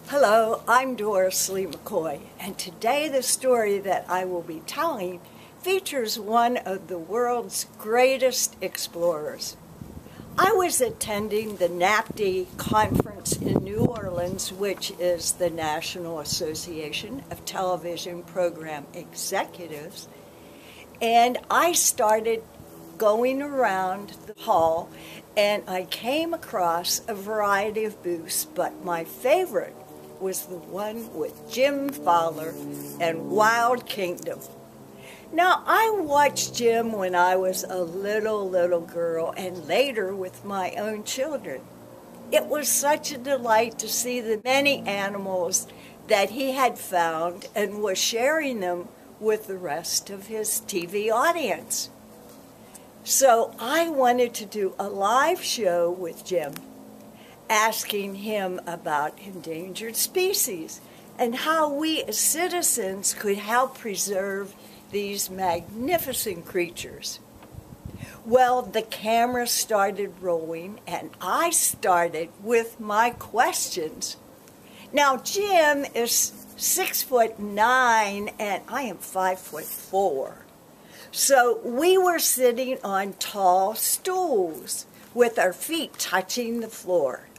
Hello, I'm Doris McCoy, and today the story that I will be telling features one of the world's greatest explorers. I was attending the NAPD conference in New Orleans, which is the National Association of Television Program Executives, and I started going around the hall and I came across a variety of booths, but my favorite was the one with Jim Fowler and Wild Kingdom. Now, I watched Jim when I was a little girl and later with my own children. It was such a delight to see the many animals that he had found and was sharing them with the rest of his TV audience. So I wanted to do a live show with Jim, asking him about endangered species and how we as citizens could help preserve these magnificent creatures. Well, the camera started rolling and I started with my questions. Now, Jim is 6'9" and I am 5'4". So we were sitting on tall stools with our feet touching the floor.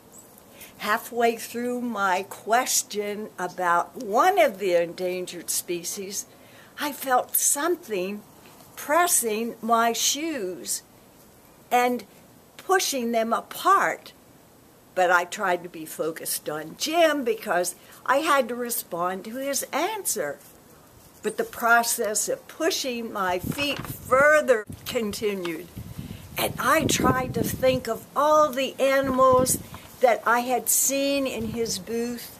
Halfway through my question about one of the endangered species, I felt something pressing my shoes and pushing them apart. But I tried to be focused on Jim because I had to respond to his answer. But the process of pushing my feet further continued. And I tried to think of all the animals that I had seen in his booth.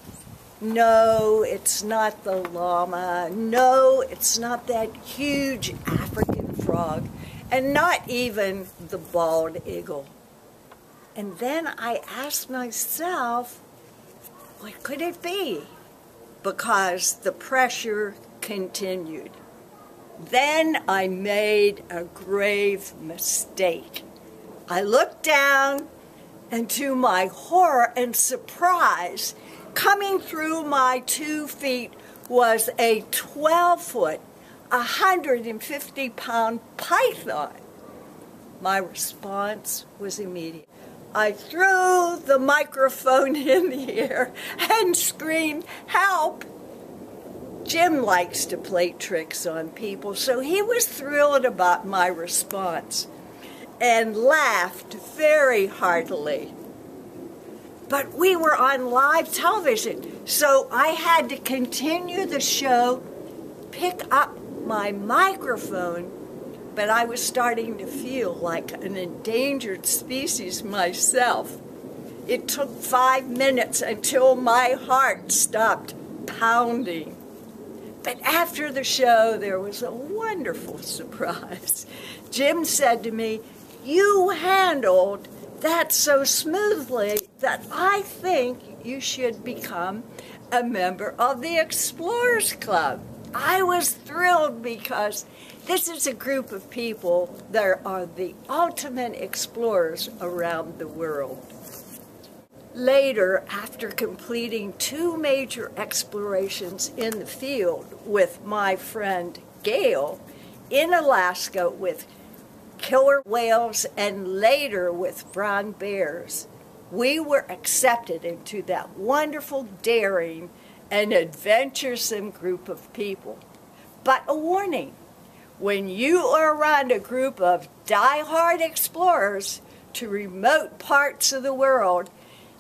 No, it's not the llama. No, it's not that huge African frog. And not even the bald eagle. And then I asked myself, what could it be? Because the pressure continued. Then I made a grave mistake. I looked down, and to my horror and surprise, coming through my 2 feet was a 12-foot, 150-pound python. My response was immediate. I threw the microphone in the air and screamed, "Help!" Jim likes to play tricks on people, so he was thrilled about my response and laughed very heartily. But we were on live television, so I had to continue the show, pick up my microphone, but I was starting to feel like an endangered species myself. It took 5 minutes until my heart stopped pounding. But after the show, there was a wonderful surprise. Jim said to me, "You handled that so smoothly that I think you should become a member of the Explorers Club." I was thrilled because this is a group of people that are the ultimate explorers around the world. Later, after completing 2 major explorations in the field with my friend Gail in Alaska with killer whales and later with brown bears, we were accepted into that wonderful, daring, and adventuresome group of people. But a warning, when you are around a group of die-hard explorers to remote parts of the world,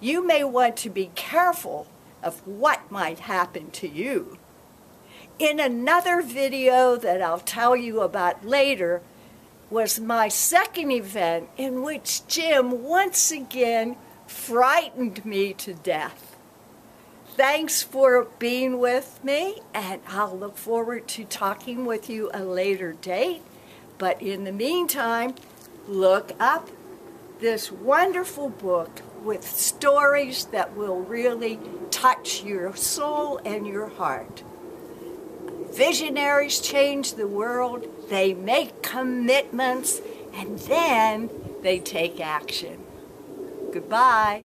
you may want to be careful of what might happen to you. In another video that I'll tell you about later was my second event in which Jim once again frightened me to death. Thanks for being with me, and I'll look forward to talking with you a later date. But in the meantime, look up this wonderful book with stories that will really touch your soul and your heart. Visionaries change the world, they make commitments, and then they take action. Goodbye.